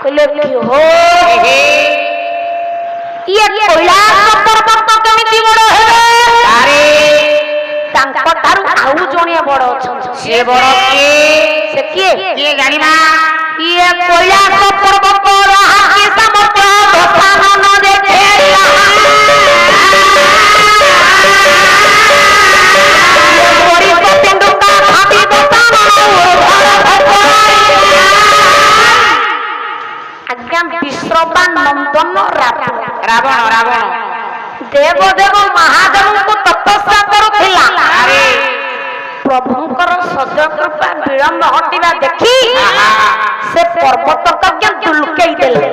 कहले कि हो ये कैलाश पर्वत केमिति बड़ हेले अरे तांको थारु आउ जणिया बड़ अछन से बड़ से किए जानिबा ये कैलाश पर्वत रहा के समस्त धसान न देखेला गोरी को पिंडुका भाभी धसान आज्ञा विश्रवा नंदन रावण रावण देव देव महादेव को तपस्या करुथिला अरे प्रभुंकर सज कृपा विलंब हटिबा देखी से पर्वत कज्ञ दुलकेई देले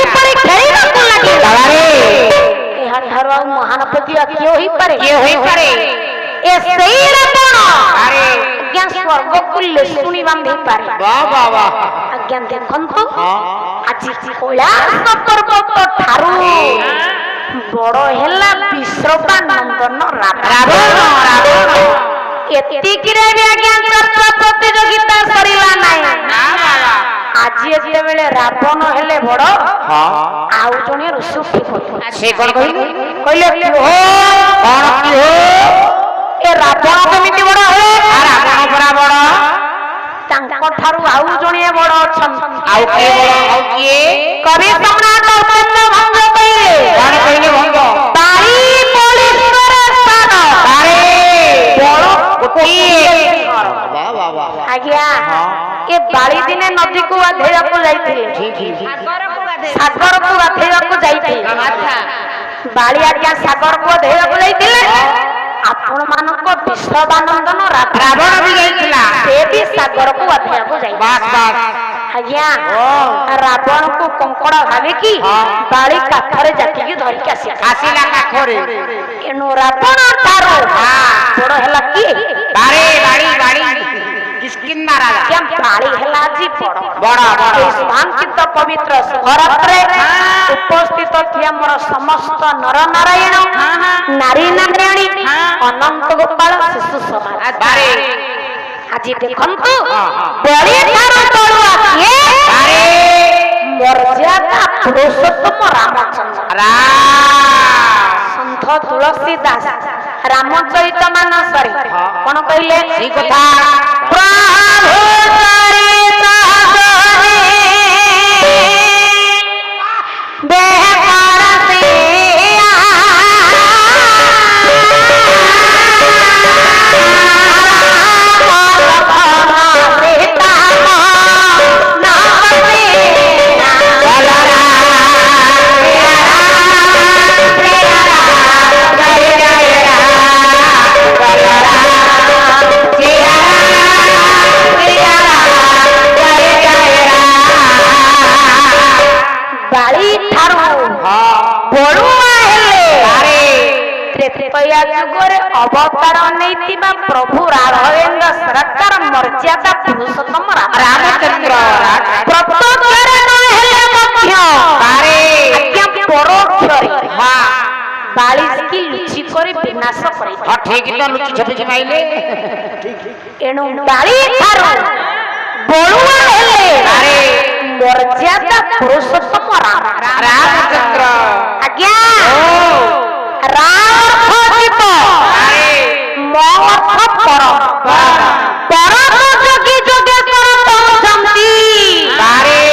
ऊपर खेलिबा को लागी अरे एहा ठारो महान पतिया कियो होई पारे ए सेई रावण अरे आज्ञा स्वर्ग को लेसुनी बांधी पारे वाह वाह वाह आज्ञा देखंतु आज कैलाश पर्वत ठारू बड़ हेला विश्रवा नंदन रावण एतिकिरे भी आज्ञा चर्चा प्रतियोगिता सरिला नाही आज एते बेले रावण हेले बड़ आउ जणे ऋषि ठीक से कोन कहिले कहले कि हो कोन की हो ए रावण केमिति बड़ हे रावण बड़ा बड़ तांको ठारू आउ जणे बड़ अछन आउ के बड़ आउ किए कवि सम्राट उपेन्द्र भंग कहले भंग ताई पोलीश्वर स्थान अरे बड़ कोटी वाह वाह वाह आज्ञा ए बाड़ी दिने नदी को गाधेया को जाइथिले ठीक सागर को गाधेया को जाइथिले अच्छा बाड़ी आज्ञा सागर को गाधेया को जाइथिले आपण मानको विश्रवानंदन रावण भी जाइथिला से भी सागर को गाधेया को जाइ बस बस आज्ञा रावण को कंकड़ा भावे की बाड़ी काखरे जाति की धरि के आसिला काखरे एनु रावण तारो बड़ हला की बाड़ी बाड़ी बाड़ी किसकिंदा राजा क्या बाड़ी हला जी बड़ बड़ा बड़ा शांतित पवित्र शिवरात्रे उपस्थित थी हमर समस्त नर नारायण नारी नारायणी अनंत गोपाल शिशु सभा बारे आज देखंतु बड़ी थारो तळुआ के अरे मर्यादा पुरुषोत्तम रामचंद्र संत तुलसीदास रामचरित मानसरे कोन कहिले ई कथा प्रभु चरित गहे बेकार से अवतार नहीं प्रभु राघवेंद्र सरकार मर्यादा पुरुषोत्तम रामचंद्र बालिश की लुचि कर विनाश कर ठीक तो लुचि छपी माइले एणु बाली थारो बळुआ हेले अरे मर्यादा पुरुषोत्तम रामचंद्र आज्ञा राम खजित अरे मोह पर परम जोगी जोगेश्वर पहुंचंती अरे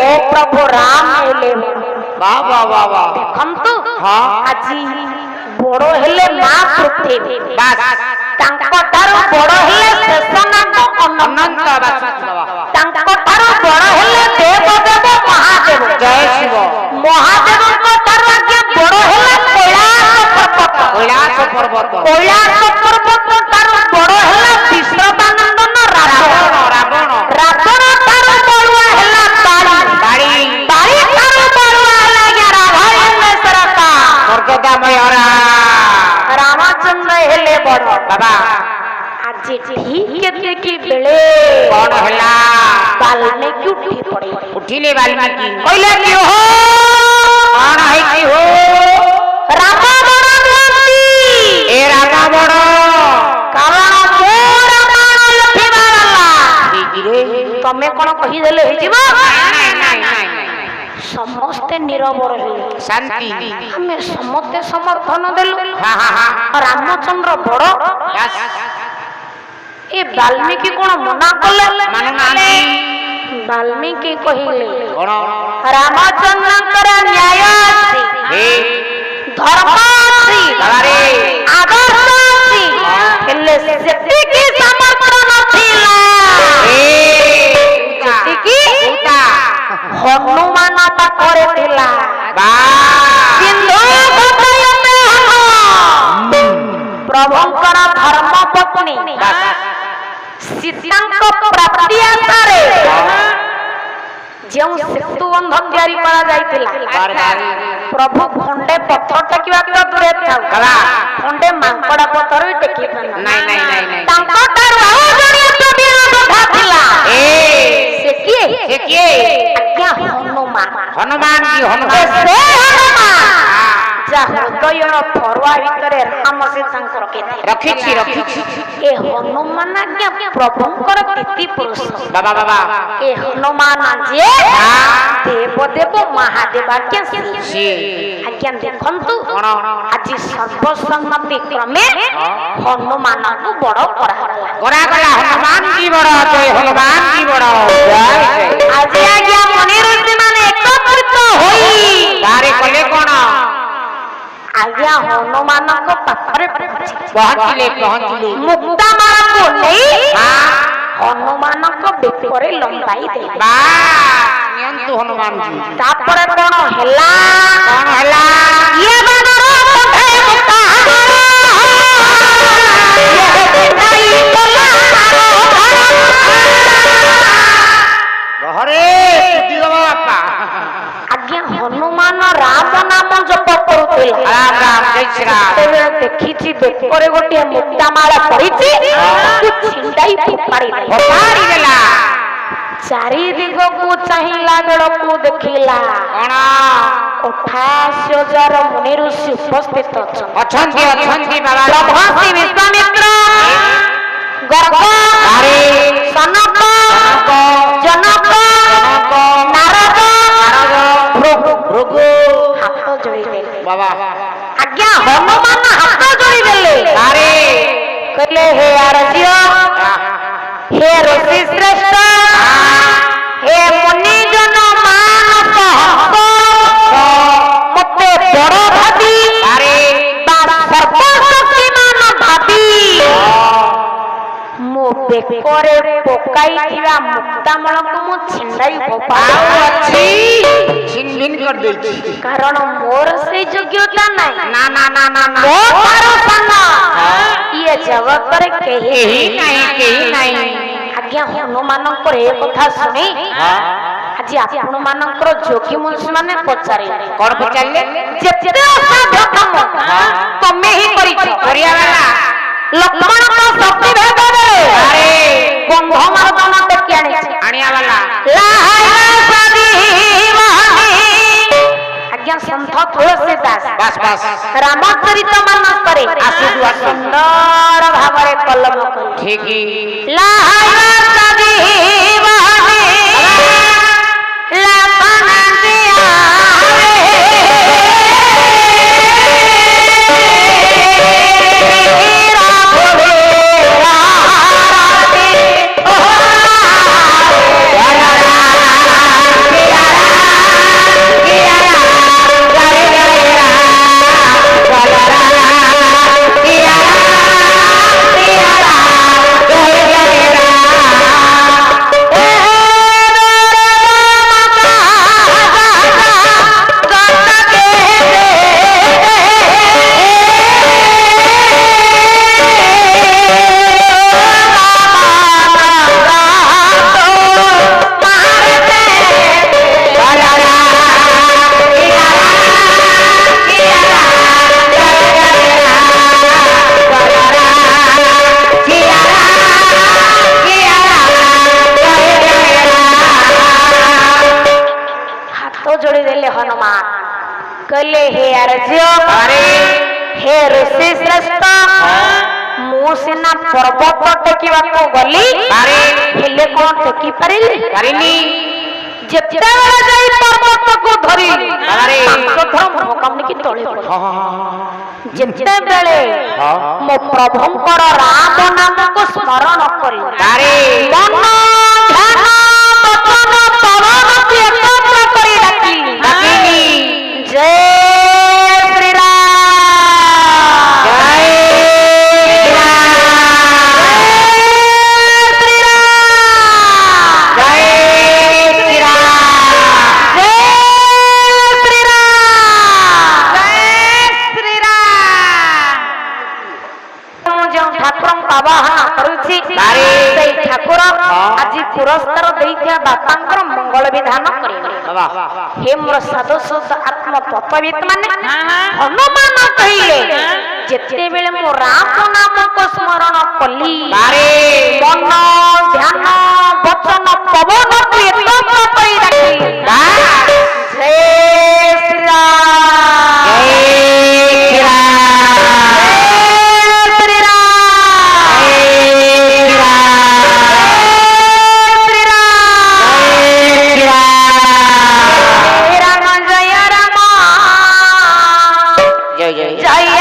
ओ प्रभु राम हेले वाह वाह वाह वाह देखंतु हां आजी बड़ हेले मा पृथ्वी बस तांको तारो बड़ हेले शेषनाग अनंत वासुदेव तांको तारो बड़ हेले देव देव महादेव जय शिव महादेव को तारो आज्ञा बड़ हेले कैलाश पर्वत तारो बड़ हेले विश्रवानंदन रावण रावण तारो बड़ुआ हेला बाड़ी बाड़ी तारो बड़ुआ हेला आज्ञा राघवेंद्र सरकार स्वर्गदामय रामचंद्र हेले बड़ बाबा आज ठीक की बेले कौन हला वाल्मीकि उठी पड़े उठिले वाल्मीकि कहले कि हो कौन है कि हो रावण बड़ी ए रावण कारण को रावण लठी मारला ठीक रे तमे कोन कहि देले हे जीवा नहीं ସମସ୍ତେ ନିରବ ରହିଲେ। शांति ଆମେ ସମସ୍ତେ ସମର୍ଥନ ଦେଲୁ। हाँ हाँ हाँ ରାମଚନ୍ଦ୍ର ବଡ बस ଏ ବାଲ୍ମୀକି କଣ ମନା କଲେ? मानो नानी ବାଲ୍ମୀକି କହିଲେ कौन ରାମଚନ୍ଦ୍ରଙ୍କର ନ୍ୟାୟ ଅଛି, हे ଧର୍ମ ଅଛି, बाबा ଆଦର୍ଶ ଅଛି, ହେଲେ ସେତିକି ସାମର୍ଥ୍ୟ ନଥିଲା ଯେତିକି ହନୁମାନ ପାଖରେ ଥିଲା। କିନ୍ତୁ ପ୍ରଭୁଙ୍କର ଧର୍ମ ପତ୍ନୀ ସୀତାଙ୍କ ପ୍ରାପ୍ତି ଆଶାରେ ଯେଉଁ ସେତୁ ବନ୍ଧ ତିଆରି କରାଯାଇଥିଲା, ପ୍ରଭୁ ଖଣ୍ଡେ ପଥର ଟେକିବାକୁ ତ ଦୂରେ ଥାଉ, ଖଣ୍ଡେ ମାଙ୍କଡା ପଥର ବି ଟେକି ପାରିଲା नहीं नहीं नहीं नहीं ତାଙ୍କଠାରୁ ଆଉ ଜଣେ ପ୍ରବୀଣ ଯୋଦ୍ଧା ଥିଲା। ସେ କିଏ? ये किए ଆଜ୍ଞା ହନୁମାନ। हनुमान जी ସେ हनुमान ହନୁମାନ ଯାହା ହୃଦୟର ଫରୁଆ ଭିତରେ ରାମ ସୀତାଙ୍କୁ ରଖିଥିଲେ। रखी ଏ ହନୁମାନ ଆଜ୍ଞା ପ୍ରଭୁଙ୍କର ପ୍ରୀତି ପୁରୁଷ। बाबा बाबा ଏ ହନୁମାନ ଯେ ଦେବ ଦେବ ମହାଦେବ ଆଜ୍ଞା ସିଏ। ଆଜ୍ଞା ଦେଖନ୍ତୁ ଆଜି ସର୍ବସମ୍ମତି କ୍ରମେ ହନୁମାନଙ୍କୁ ବଡ କରାଗଲା। गोरा गला हनुमान जी बड़ा जय हनुमान जी बड़ा ଆଜି ଆଜ୍ଞା ମୁନି ଋଷି ମାନେ ଏକତ୍ରିତ ହୋଇ तारे कले कौन ଆଜ୍ଞା ହନୁମାନଙ୍କ ପାଖରେ पहुंचले ମୁକ୍ତାମାଳାକୁ ନେଇ ହନୁମାନଙ୍କ ବେକରେ ଲମ୍ବାଇ ଦେଲେ। नियंतु हनुमान जी ତାପରେ କଣ ହେଲା? कौन हला ଇଏ ବାନର ପଠେ ମୁକ୍ତା हरे सिद्धि बापा ଆଜ୍ଞା ହନୁମାନ ରାମ ନାମ ଜପ କରୁଥିଲା। राम राम जय श्री राम ଯେତେବେଳେ ଦେଖିଛି ବେକରେ ଗୋଟିଏ ମୁକ୍ତାମାଳ ପଡିଛି, ତାକୁ ଛିଣ୍ଡାଇ ଫୋପାଡ଼ି ଦେଲେ। फसारी देला ଚାରି ଦିଗକୁ ଚାହିଁଲା ବେଳକୁ ଦେଖିଲା कौन 88,000 ମୁନି ଋଷି ଉପସ୍ଥିତ ଅଛନ୍ତି। अछंती बाबा ବ୍ରହ୍ମର୍ଷି ବିଶ୍ୱାମିତ୍ର, ଗର୍ଗ, ସନକ, ଜନକ, ନାରଦ, ଭୃଗୁ ହାତ ଯୋଡ଼ିଦେଲେ। बाबा ଆଜ୍ଞା ହନୁମାନ ହାତ ଯୋଡ଼ିଦେଲେ। तारे କହିଲେ ହେ ଆର୍ଯ୍ୟ, ହେ ଋଷି ଶ୍ରେଷ୍ଠ, ହେ ମୁନିଜନ ମାନସ ହସ୍ତ, ମତେ ବଡ ଭାବି तारे ବା ସର୍ବଶକ୍ତିମାନ ଭାବି ମୋ ବେକରେ ପକାଇଥିବା ମୁକ୍ତାମଳକୁ ମୁଁ ଛିଣ୍ଡାଇ ଫୋପାଡ଼ି अच्छी छिन भिन कर देती କାରଣ ମୋର ସେଇ ଯୋଗ୍ୟତା ନାହିଁ। ना ନା ନା ନା ନା ମୋ ଠାରୁ ସାନ ଇଏ ଜଗତରେ କେହି କେହି ନାହିଁ କେହି ନାହିଁ ଆଜ୍ଞା ହନୁମାନଙ୍କର ଏ କଥା ଶୁଣି ଆଜି ଆପଣ ମାନଙ୍କର ଯୋଗୀ ମୁନସି ମାନେ ପଚାରିଲେ, କଣ ପଚାରିଲେ ଯେତେ ଅସାଧ୍ୟ କାମ ତମେ ହିଁ କରିଛ। କରିବା ବାଲା ଲକ୍ଷ୍ମଣଙ୍କ ଶକ୍ତି ଭେଦରେ ଆରେ ଗନ୍ଧମାର୍ଦନ ଟେକି ଆଣିଛି। ଆଣିଆ ବାଲା ଆଜ୍ଞା ସନ୍ଥ ତୁଳସୀ ଦାସ ବାସ୍ ବାସ୍ ରାମଚରିତ ମାନସରେ ଆସୁ ଆସୁ ସୁନ୍ଦର ଭାବରେ କଲମ କଲେ। ଠିକ କହିଲେ ହେ ଆର୍ଯ୍ୟ, ହେ ଋଷି ଶ୍ରେଷ୍ଠ, ମୁଁ ସିନା ପର୍ବତ ଟେକିବାକୁ ଗଲି, ହେଲେ କଣ ଟେକି ପାରିଲି? ପାରିନି ଯେତେବେଳେ ଯାଇ ପର୍ବତ ପର୍ବତକୁ ଧରି ଧର୍ମକାମକି ତଳେ ଯେତେବେଳେ ମୋ ପ୍ରଭୁଙ୍କର ରାମ ନାମକୁ ସ୍ମରଣ କରି ମନ ଧ୍ୟାନ ବଚନ ପବନକୁ ଏକତ୍ର କରି ଡାକିଲି ଜୟ ଠାକୁର ଆଜି ପୁରସ୍କାର ଦେଇଥିବା ବାପାଙ୍କର ମଙ୍ଗଳ ବିଧାନ କରିବେ। ହେ ମୋର ସାଧୁ ସୁଧ ଆତ୍ମ ତତ୍ତ୍ୱବିତ ମାନେ ହନୁମାନ କହିଲେ ଯେତେବେଳେ ମୁଁ ରାମ ନାମକୁ ସ୍ମରଣ କଲି ମନ ଧ୍ୟାନ ବଚନ ପବନକୁ ଏକତ୍ର କରି ଡାକିଲି ଜୟ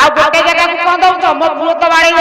ଆଉ ଗୋଟେ ଜାଗାକୁ କଣ ଦଉଛ ମୋ ପୁଅ ତ ବାଡେଇ